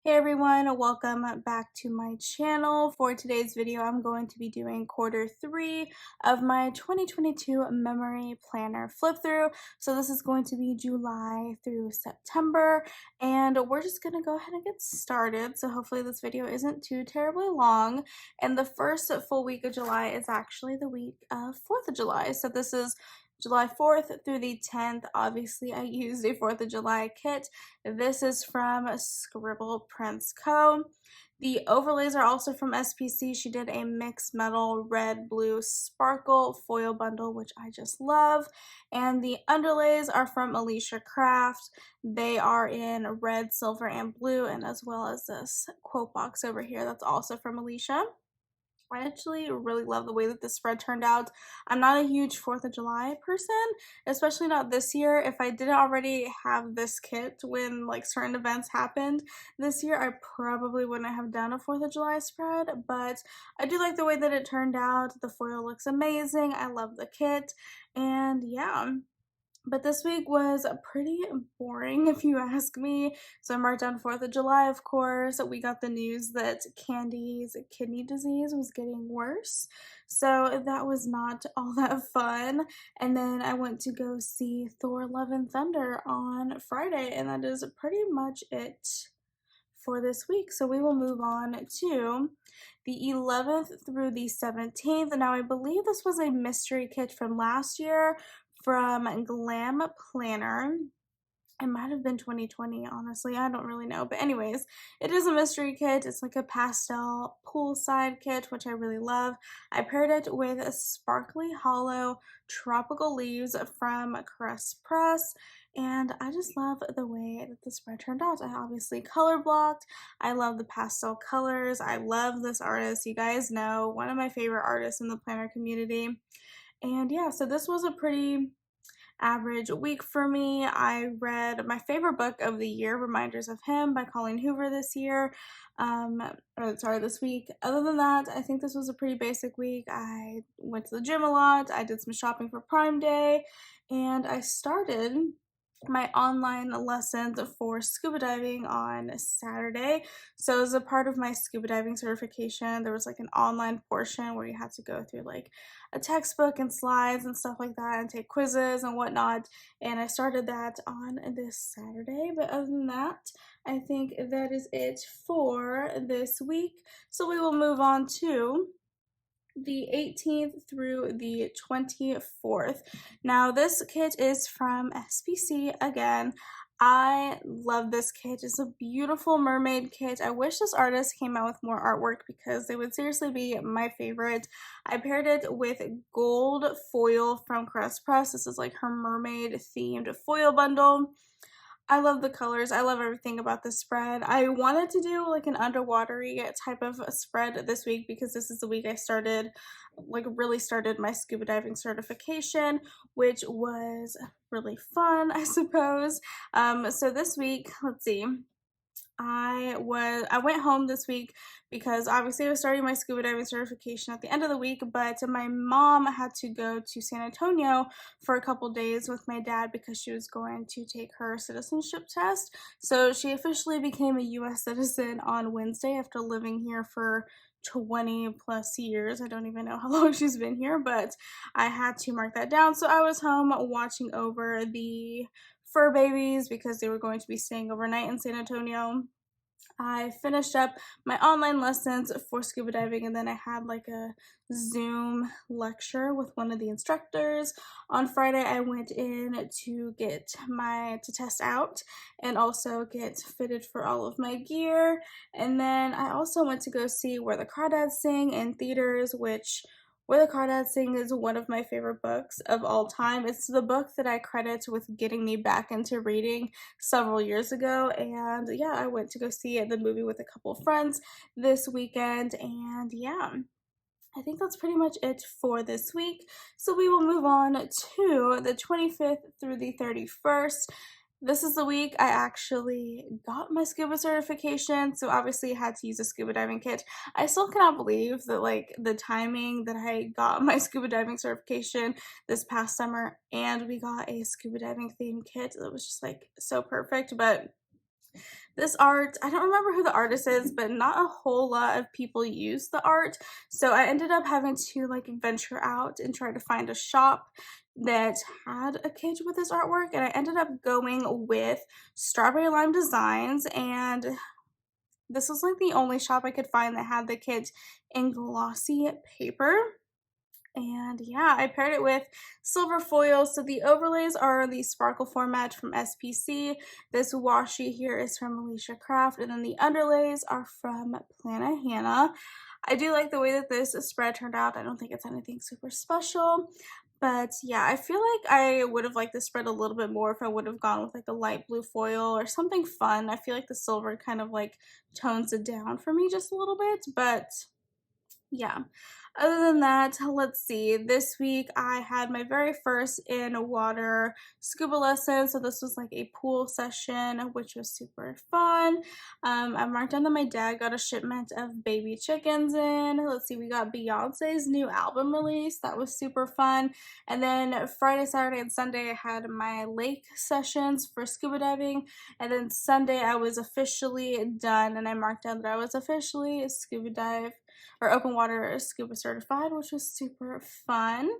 Hey everyone, welcome back to my channel. For today's video, I'm going to be doing quarter 3 of my 2022 memory planner flip through. So this is going to be July through September, and we're just going to go ahead and get started. So hopefully this video isn't too terribly long. And the first full week of July is actually the week of 4th of July. So this is July 4th through the 10th. Obviously, I used a 4th of July kit. This is from Scribble Prints Co. The overlays are also from SPC. She did a mixed metal red, blue sparkle foil bundle, which I just love. And the underlays are from Alicia Craft. They are in red, silver, and blue, and as well as this quote box over here that's also from Alicia. I actually really love the way that this spread turned out. I'm not a huge 4th of July person, especially not this year. If I didn't already have this kit when like certain events happened this year, I probably wouldn't have done a 4th of July spread, but I do like the way that it turned out. The foil looks amazing. I love the kit, and yeah. But this week was pretty boring, if you ask me. So I marked down 4th of July, of course. We got the news that Candy's kidney disease was getting worse. So that was not all that fun. And then I went to go see Thor Love and Thunder on Friday, and that is pretty much it for this week. So we will move on to the 11th through the 17th. Now I believe this was a mystery kit from last year from Glam Planner. It might have been 2020, honestly. I don't really know. But anyways, it is a mystery kit. It's like a pastel poolside kit, which I really love. I paired it with a sparkly hollow tropical leaves from Crest Press. And I just love the way that the spread turned out. I obviously color blocked. I love the pastel colors. I love this artist. You guys know, one of my favorite artists in the planner community. And yeah, so this was a pretty average week for me. I read my favorite book of the year, Reminders of Him by Colleen Hoover this week. Other than that, I think this was a pretty basic week. I went to the gym a lot. I did some shopping for Prime Day, and I started my online lessons for scuba diving on Saturday. So as a part of my scuba diving certification, there was like an online portion where you had to go through like a textbook and slides and stuff like that and take quizzes and whatnot. And I started that on this Saturday. But other than that, I think that is it for this week. So we will move on to the 18th through the 24th. Now this kit is from SPC again. I love this kit. It's a beautiful mermaid kit. I wish this artist came out with more artwork because they would seriously be my favorite. I paired it with gold foil from Crest Press. This is like her mermaid themed foil bundle. I love the colors. I love everything about this spread. I wanted to do like an underwatery type of spread this week because this is the week I started, like really started my scuba diving certification, which was really fun, I suppose. So this week, let's see. I went home this week because obviously I was starting my scuba diving certification at the end of the week, but my mom had to go to San Antonio for a couple days with my dad because she was going to take her citizenship test. So she officially became a US citizen on Wednesday after living here for 20 plus years. I don't even know how long she's been here, but I had to mark that down. So I was home watching over the fur babies because they were going to be staying overnight in San Antonio. I finished up my online lessons for scuba diving, and then I had like a Zoom lecture with one of the instructors. On Friday, I went in to test out and also get fitted for all of my gear. And then I also went to go see Where the Crawdads Sing in theaters, which Where the Crawdads Sing is one of my favorite books of all time. It's the book that I credit with getting me back into reading several years ago. And yeah, I went to go see the movie with a couple of friends this weekend. And yeah, I think that's pretty much it for this week. So we will move on to the 25th through the 31st. This is the week I actually got my scuba certification, so obviously I had to use a scuba diving kit. I still cannot believe that like the timing that I got my scuba diving certification this past summer and we got a scuba diving themed kit. That was just like so perfect, but This art, I don't remember who the artist is, but not a whole lot of people use the art. So I ended up having to like venture out and try to find a shop that had a kid with this artwork, and I ended up going with Strawberry Lime Designs, and this was like the only shop I could find that had the kit in glossy paper. And yeah, I paired it with silver foil. So the overlays are the sparkle format from SPC. This washi here is from Alicia Craft. And then the underlays are from Planet Hannah. I do like the way that this spread turned out. I don't think it's anything super special. But yeah, I feel like I would have liked this spread a little bit more if I would have gone with like a light blue foil or something fun. I feel like the silver kind of like tones it down for me just a little bit. But yeah, other than that, let's see. This week I had my very first in water scuba lesson. So this was like a pool session, which was super fun. I marked down that my dad got a shipment of baby chickens in. Let's see, we got Beyonce's new album release. That was super fun. And then Friday, Saturday, and Sunday I had my lake sessions for scuba diving. And then Sunday I was officially done, and I marked down that I was officially scuba dive or open water scuba certified, which was super fun.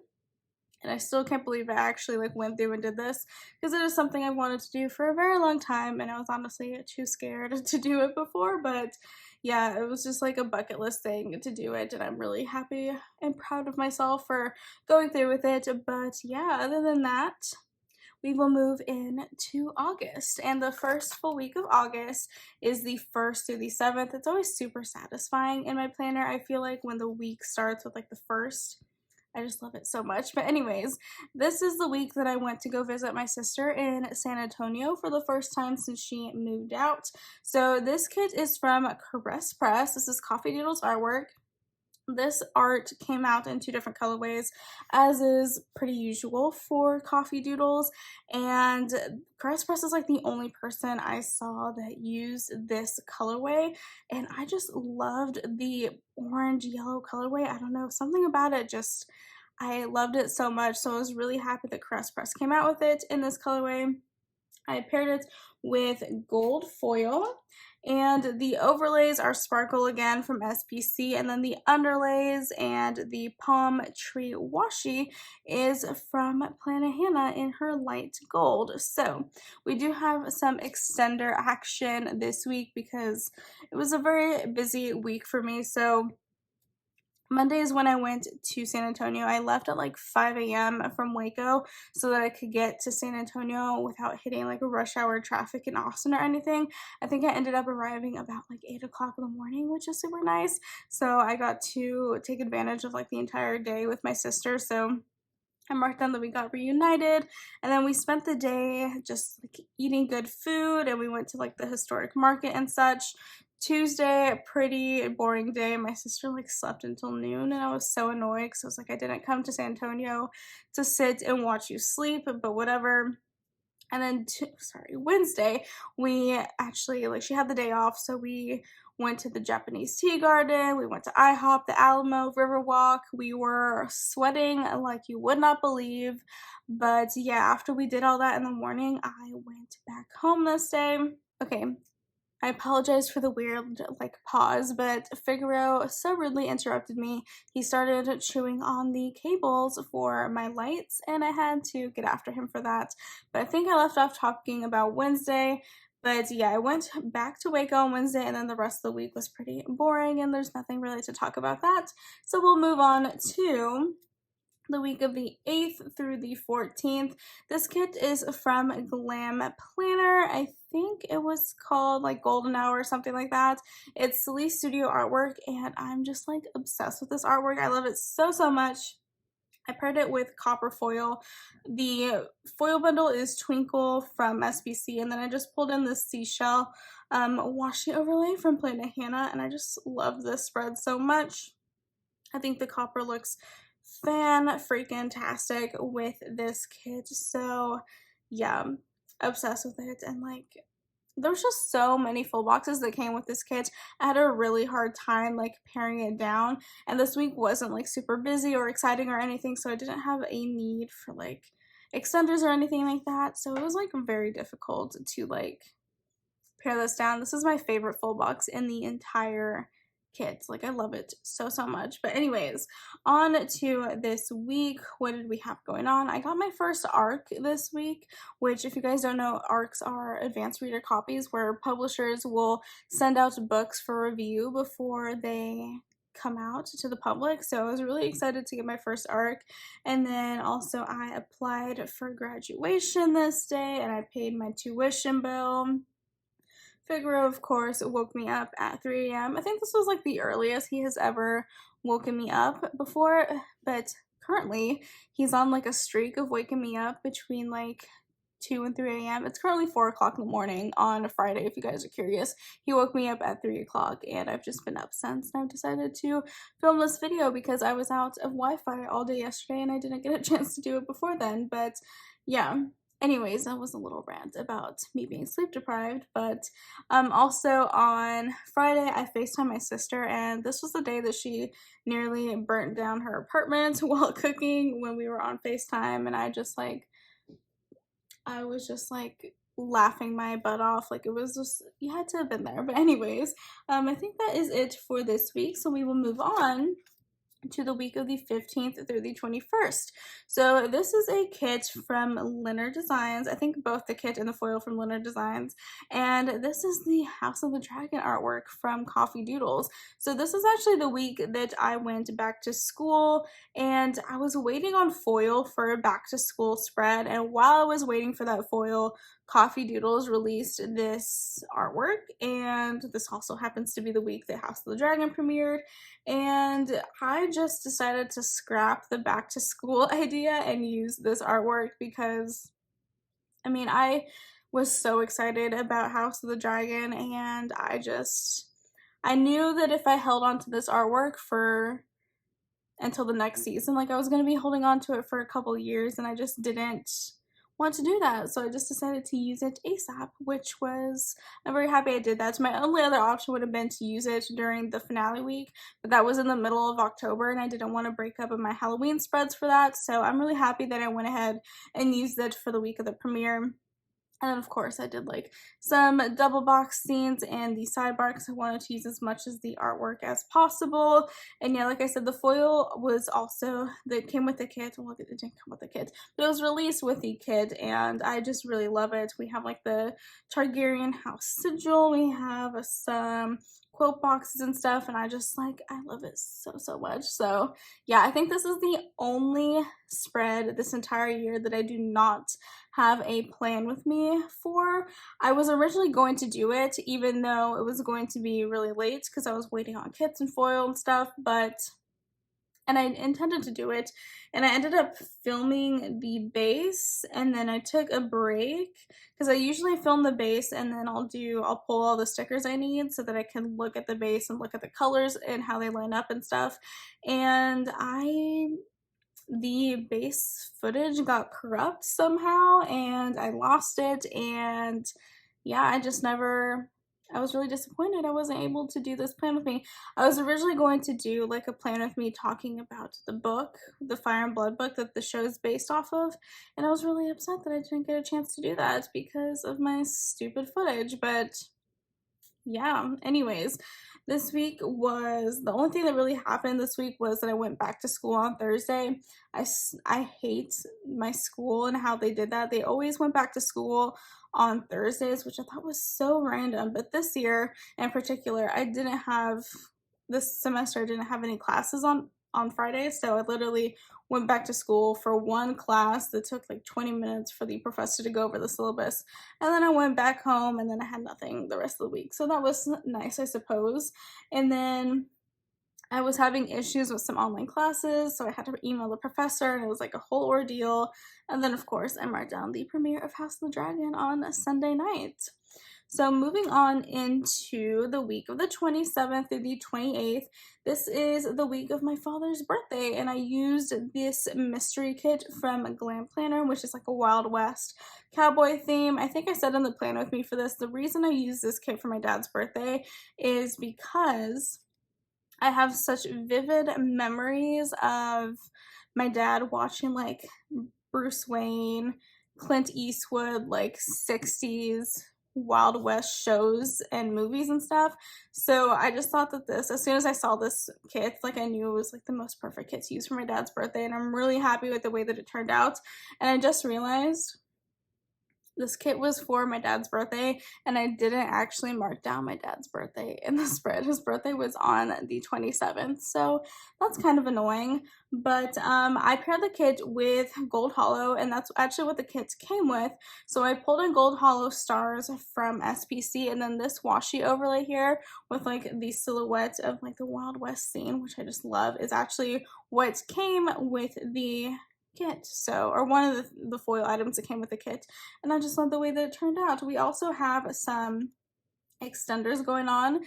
And I still can't believe I actually like went through and did this, because it is something I wanted to do for a very long time, and I was honestly too scared to do it before. But yeah, it was just like a bucket list thing to do it, and I'm really happy and proud of myself for going through with it. But yeah, other than that, we will move in to August. And the first full week of August is the 1st through the 7th. It's always super satisfying in my planner. I feel like when the week starts with like the 1st, I just love it so much. But anyways, this is the week that I went to go visit my sister in San Antonio for the first time since she moved out. So this kit is from Caress Press. This is Coffee Doodle's artwork. This art came out in 2 different colorways, as is pretty usual for Coffee Doodles, and Caress Press is like the only person I saw that used this colorway, and I just loved the orange yellow colorway. I don't know, something about it just, I loved it so much, so I was really happy that Caress Press came out with it in this colorway. I paired it with gold foil, and the overlays are sparkle again from SPC, and then the underlays and the palm tree washi is from Planet Hannah in her light gold. So we do have some extender action this week because it was a very busy week for me. So Monday is when I went to San Antonio. I left at like 5 a.m. from Waco so that I could get to San Antonio without hitting like a rush hour traffic in Austin or anything. I think I ended up arriving about like 8 o'clock in the morning, which is super nice. So I got to take advantage of like the entire day with my sister. So I marked down that we got reunited, and then we spent the day just like eating good food, and we went to like the historic market and such. Tuesday, pretty boring day. My sister like slept until noon, and I was so annoyed because I was like, I didn't come to San Antonio to sit and watch you sleep, but whatever. And then, Wednesday, we actually, like, she had the day off, so we went to the Japanese tea garden, we went to IHOP, the Alamo, Riverwalk. We were sweating like you would not believe. But yeah, after we did all that in the morning, I went back home this day. Okay, I apologize for the weird, like, pause, but Figaro so rudely interrupted me. He started chewing on the cables for my lights, and I had to get after him for that. But I think I left off talking about Wednesday. But yeah, I went back to Waco on Wednesday, and then the rest of the week was pretty boring, and there's nothing really to talk about that. So we'll move on to the week of the 8th through the 14th. This kit is from Glam Planner. I think it was called like Golden Hour or something like that. It's Celie Studio artwork, and I'm just like obsessed with this artwork. I love it so, so much. I paired it with copper foil. The foil bundle is Twinkle from SPC, and then I just pulled in this seashell washi overlay from Planet Hannah, and I just love this spread so much. I think the copper looks fan-freaking-tastic with this kit. So yeah, obsessed with it. And like, there's just so many full boxes that came with this kit. I had a really hard time like paring it down, and this week wasn't like super busy or exciting or anything, so I didn't have a need for like extenders or anything like that. So it was like very difficult to like pare this down. This is my favorite full box in the entire kit. Like, I love it so, so much. But anyways, on to this week. What did we have going on? I got my first ARC this week, which, if you guys don't know, ARCs are advanced reader copies where publishers will send out books for review before they come out to the public. So I was really excited to get my first ARC. And then also I applied for graduation this day and I paid my tuition bill. Figaro, of course, woke me up at 3 a.m. I think this was like the earliest he has ever woken me up before, but currently he's on like a streak of waking me up between like 2 and 3 a.m. It's currently 4 o'clock in the morning on a Friday, if you guys are curious. He woke me up at 3 o'clock, and I've just been up since, and I've decided to film this video because I was out of Wi-Fi all day yesterday, and I didn't get a chance to do it before then, but yeah. Anyways, that was a little rant about me being sleep deprived, but also on Friday, I FaceTimed my sister, and this was the day that she nearly burnt down her apartment while cooking when we were on FaceTime, and I was just like laughing my butt off. Like, it was just, you had to have been there. But anyways, I think that is it for this week, so we will move on to the week of the 15th through the 21st. So this is a kit from Lynner Designs. I think both the kit and the foil from Lynner Designs. And this is the House of the Dragon artwork from Coffee Doodles. So this is actually the week that I went back to school, and I was waiting on foil for a back to school spread. And while I was waiting for that foil, Coffee Doodles released this artwork, and this also happens to be the week that House of the Dragon premiered, and I just decided to scrap the back to school idea and use this artwork because, I mean, I was so excited about House of the Dragon, and I knew that if I held on to this artwork for until the next season, like, I was going to be holding on to it for a couple years, and I just didn't want to do that, so I just decided to use it ASAP, which was, I'm very happy I did that. So my only other option would have been to use it during the finale week, but that was in the middle of October, and I didn't want to break up in my Halloween spreads for that, so I'm really happy that I went ahead and used it for the week of the premiere. And then, of course, I did like some double box scenes and the sidebar because I wanted to use as much as the artwork as possible. And yeah, like I said, the foil was also, that came with the kit. Well, it didn't come with the kit, but it was released with the kit, and I just really love it. We have like the Targaryen house sigil, we have some quote boxes and stuff, and I love it so, so much. So yeah, I think this is the only spread this entire year that I do not have a plan with me for. I was originally going to do it, even though it was going to be really late because I was waiting on kits and foil and stuff, and I intended to do it, and I ended up filming the base, and then I took a break, because I usually film the base, and then I'll pull all the stickers I need so that I can look at the base and look at the colors and how they line up and stuff, and the base footage got corrupt somehow, and I lost it, and yeah, I was really disappointed I wasn't able to do this plan with me. I was originally going to do like a plan with me talking about the book, the Fire and Blood book that the show is based off of, and I was really upset that I didn't get a chance to do that because of my stupid footage, but yeah, anyways, this week was, the only thing that really happened this week was that I went back to school on Thursday. I hate my school and how they did that. They always went back to school on Thursdays, which I thought was so random, but this year in particular, this semester I didn't have any classes on Fridays, so I literally went back to school for one class that took like 20 minutes for the professor to go over the syllabus, and then I went back home, and then I had nothing the rest of the week, so that was nice, I suppose. And then I was having issues with some online classes, so I had to email the professor, and it was like a whole ordeal. And then, of course, I marked down the premiere of House of the Dragon on a Sunday night. So moving on into the week of the 27th through the 28th, this is the week of my father's birthday, and I used this mystery kit from Glam Planner, which is like a Wild West cowboy theme. I think I said in the plan with me for this, the reason I used this kit for my dad's birthday is because I have such vivid memories of my dad watching like Bruce Wayne, Clint Eastwood, like 60s Wild West shows and movies and stuff. So I just thought that this, as soon as I saw this kit, like I knew it was like the most perfect kit to use for my dad's birthday, and I'm really happy with the way that it turned out. And I just realized this kit was for my dad's birthday, and I didn't actually mark down my dad's birthday in the spread. His birthday was on the 27th, so that's kind of annoying. But I paired the kit with Gold Hollow, and that's actually what the kit came with. So I pulled in Gold Hollow stars from SPC, and then this washi overlay here with like the silhouette of like the Wild West scene, which I just love, is actually what came with the kit, so, or one of the foil items that came with the kit, and I just love the way that it turned out. We also have some extenders going on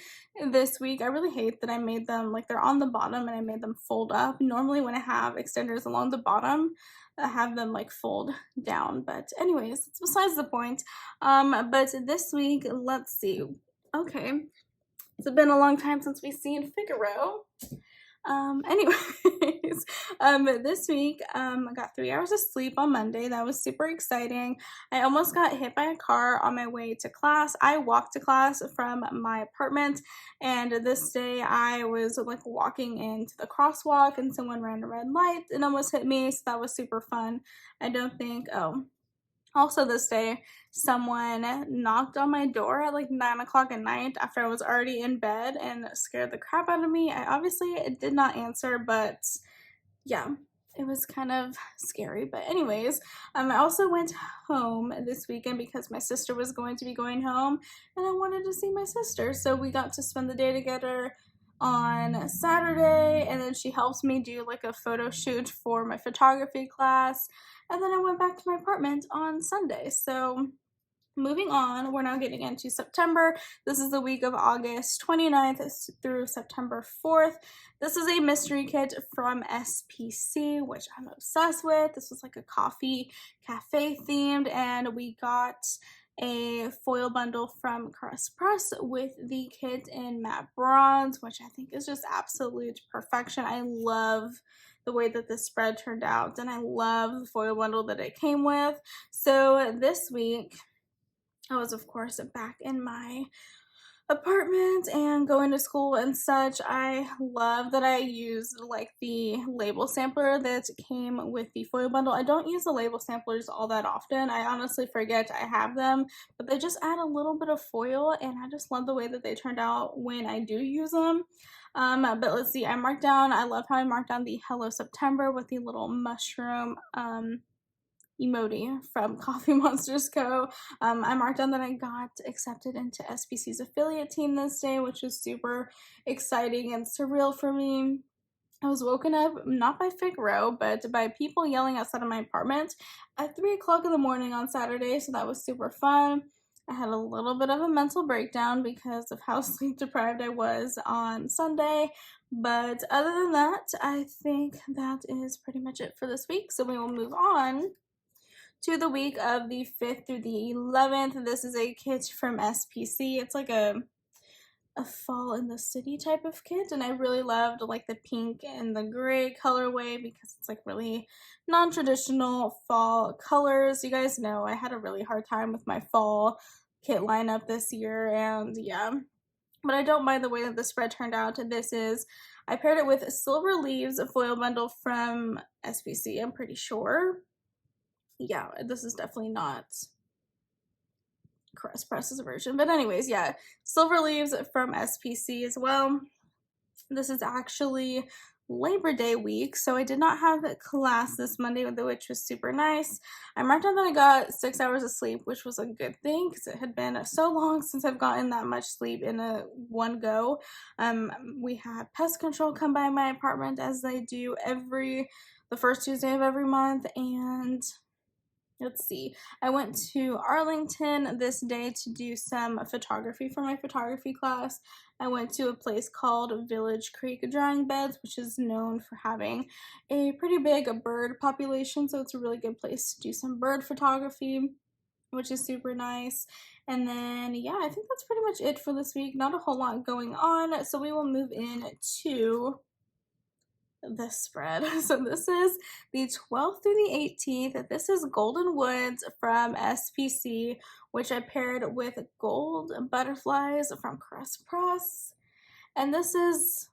this week. I really hate that I made them, like they're on the bottom and I made them fold up. Normally when I have extenders along the bottom, I have them like fold down, but anyways, it's besides the point. But this week, let's see. Okay, it's been a long time since we've seen Figaro. Anyways, this week, I got 3 hours of sleep on Monday. That was super exciting. I almost got hit by a car on my way to class. I walked to class from my apartment, and this day I was like walking into the crosswalk and someone ran a red light and almost hit me, so that was super fun. I don't think, also this day, someone knocked on my door at like 9 o'clock at night after I was already in bed and scared the crap out of me. I obviously did not answer, but yeah, it was kind of scary. But anyways, I also went home this weekend because my sister was going to be going home and I wanted to see my sister. So we got to spend the day together on Saturday, and then she helps me do like a photo shoot for my photography class, and then I went back to my apartment on Sunday. So moving on, we're now getting into September. This is the week of August 29th through September 4th. This is a mystery kit from SPC, which I'm obsessed with. This was like a coffee cafe themed, and we got a foil bundle from Caress Press with the kit in matte bronze, which I think is just absolute perfection. I love the way that this spread turned out, and I love the foil bundle that it came with. So this week, I was, of course, back in my apartment and going to school and such. I love that I used like the label sampler that came with the foil bundle. I don't use the label samplers all that often. I honestly forget I have them, but they just add a little bit of foil, and I just love the way that they turned out when I do use them. But let's see, I love how I marked down the Hello September with the little mushroom emoji from Coffee Monsters Co. I marked down that I got accepted into SPC's affiliate team this day, which was super exciting and surreal for me. I was woken up not by Figaro, but by people yelling outside of my apartment at 3 o'clock in the morning on Saturday, so that was super fun. I had a little bit of a mental breakdown because of how sleep deprived I was on Sunday, but other than that, I think that is pretty much it for this week, so we will move on to the week of the 5th through the 11th. This is a kit from SPC. It's like a fall in the city type of kit, and I really loved like the pink and the gray colorway because it's like really non-traditional fall colors. You guys know I had a really hard time with my fall kit lineup this year, and yeah, but I don't mind the way that the spread turned out. I paired it with Silver Leaves, a foil bundle from SPC, I'm pretty sure. Yeah, this is definitely not Caress Press's version. But anyways, yeah, Silver Leaves from SPC as well. This is actually Labor Day week, so I did not have class this Monday, which was super nice. I marked down that I got 6 hours of sleep, which was a good thing because it had been so long since I've gotten that much sleep in one go. We had pest control come by my apartment as they do the first Tuesday of every month, and let's see, I went to Arlington this day to do some photography for my photography class. I went to a place called Village Creek Drying Beds, which is known for having a pretty big bird population, so it's a really good place to do some bird photography, which is super nice. And then, yeah, I think that's pretty much it for this week. Not a whole lot going on, so we will move in to this spread. So this is the 12th through the 18th. This is Golden Woods from SPC, which I paired with Gold Butterflies from Cress Press. And this is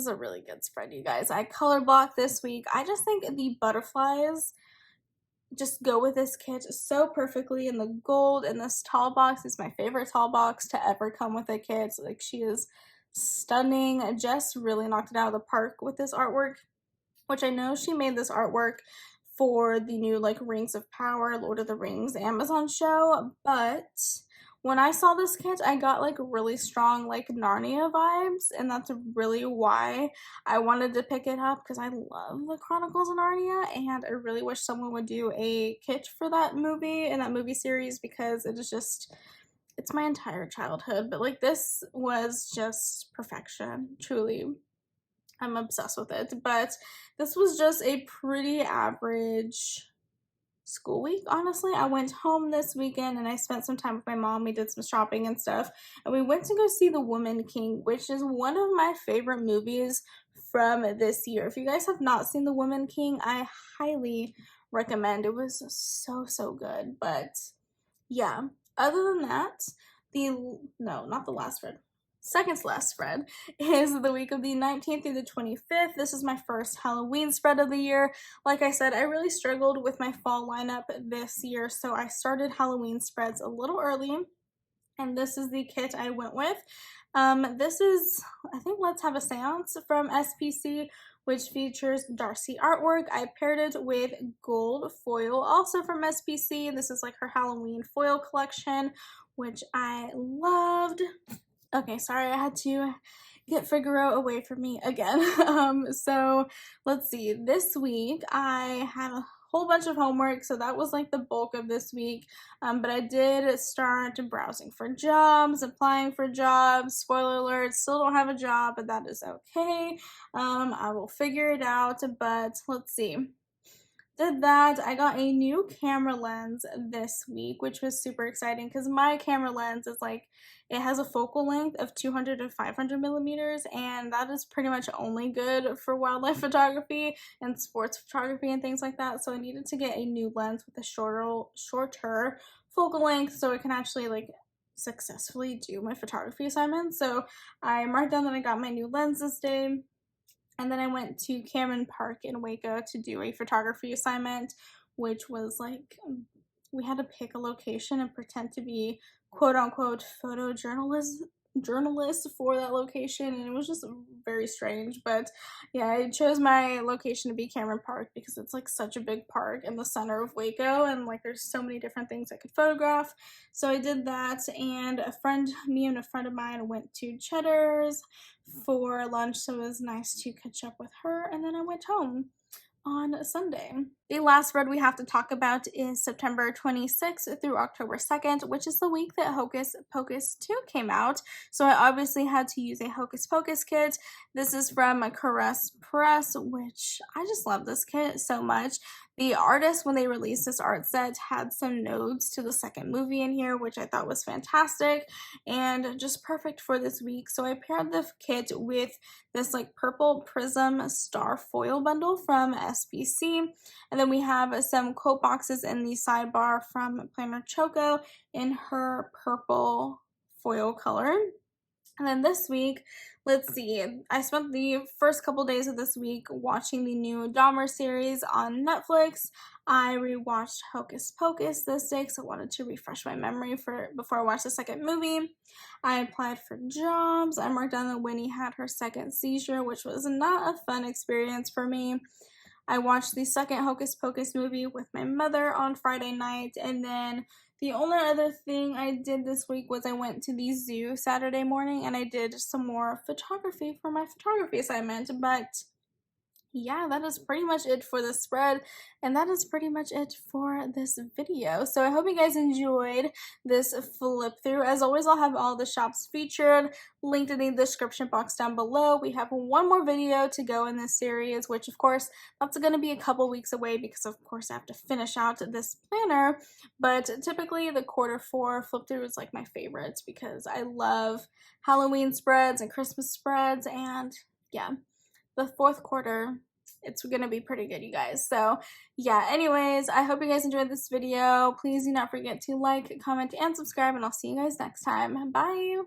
a really good spread, you guys. I color blocked this week. I just think the butterflies just go with this kit so perfectly, and the gold in this tall box is my favorite tall box to ever come with a kit. Like, she is stunning. Jess really knocked it out of the park with this artwork, which I know she made this artwork for the new like Rings of Power, Lord of the Rings Amazon show, but when I saw this kit, I got like really strong like Narnia vibes, and that's really why I wanted to pick it up, because I love the Chronicles of Narnia, and I really wish someone would do a kit for that movie and that movie series, because it is just, it's my entire childhood. But like, this was just perfection, truly. I'm obsessed with it. But this was just a pretty average school week, honestly. I went home this weekend and I spent some time with my mom. We did some shopping and stuff, and we went to go see The Woman King, which is one of my favorite movies from this year. If you guys have not seen The Woman King, I highly recommend. It was so good. But yeah, other than that, not the last spread, second to last spread is the week of the 19th through the 25th. This is my first Halloween spread of the year. Like I said, I really struggled with my fall lineup this year, so I started Halloween spreads a little early, and this is the kit I went with. This is, I think, Let's Have a Seance from SPC, which features Darcy artwork. I paired it with gold foil, also from SPC. This is like her Halloween foil collection, which I loved. Okay, sorry, I had to get Figaro away from me again. So let's see. This week I had a whole bunch of homework, so that was like the bulk of this week. But I did start browsing for jobs, applying for jobs. Spoiler alert, still don't have a job, but that is okay. I will figure it out. But let's see. Did that. I got a new camera lens this week, which was super exciting, because my camera lens is like, it has a focal length of 200 to 500 millimeters, and that is pretty much only good for wildlife photography and sports photography and things like that. So I needed to get a new lens with a shorter focal length, so I can actually like successfully do my photography assignments. So I marked down that I got my new lens this day. And then I went to Cameron Park in Waco to do a photography assignment, which was like, we had to pick a location and pretend to be quote unquote photojournalists for that location, and it was just very strange. But yeah, I chose my location to be Cameron Park because it's like such a big park in the center of Waco, and like there's so many different things I could photograph. So I did that, and me and a friend of mine went to Cheddar's for lunch, so it was nice to catch up with her, and then I went home on Sunday. The last spread we have to talk about is September 26th through October 2nd, which is the week that Hocus Pocus 2 came out. So I obviously had to use a Hocus Pocus kit. This is from Cress Press, which I just love this kit so much. The artist, when they released this art set, had some nodes to the second movie in here, which I thought was fantastic and just perfect for this week. So I paired the kit with this like purple prism star foil bundle from SPC. And then we have some quote boxes in the sidebar from Planner Choco in her purple foil color. And then this week, let's see, I spent the first couple days of this week watching the new Dahmer series on Netflix. I rewatched Hocus Pocus this day because I wanted to refresh my memory before I watched the second movie. I applied for jobs. I marked down that Winnie had her second seizure, which was not a fun experience for me. I watched the second Hocus Pocus movie with my mother on Friday night, and then the only other thing I did this week was I went to the zoo Saturday morning and I did some more photography for my photography assignment. But yeah, that is pretty much it for the spread, and that is pretty much it for this video. So I hope you guys enjoyed this flip through. As always, I'll have all the shops featured linked in the description box down below. We have one more video to go in this series, which of course that's going to be a couple weeks away because of course I have to finish out this planner. But typically the Q4 flip through is like my favorite because I love Halloween spreads and Christmas spreads, and yeah. the fourth quarter, it's gonna be pretty good, you guys. So yeah, anyways, I hope you guys enjoyed this video. Please do not forget to like, comment, and subscribe, and I'll see you guys next time. Bye!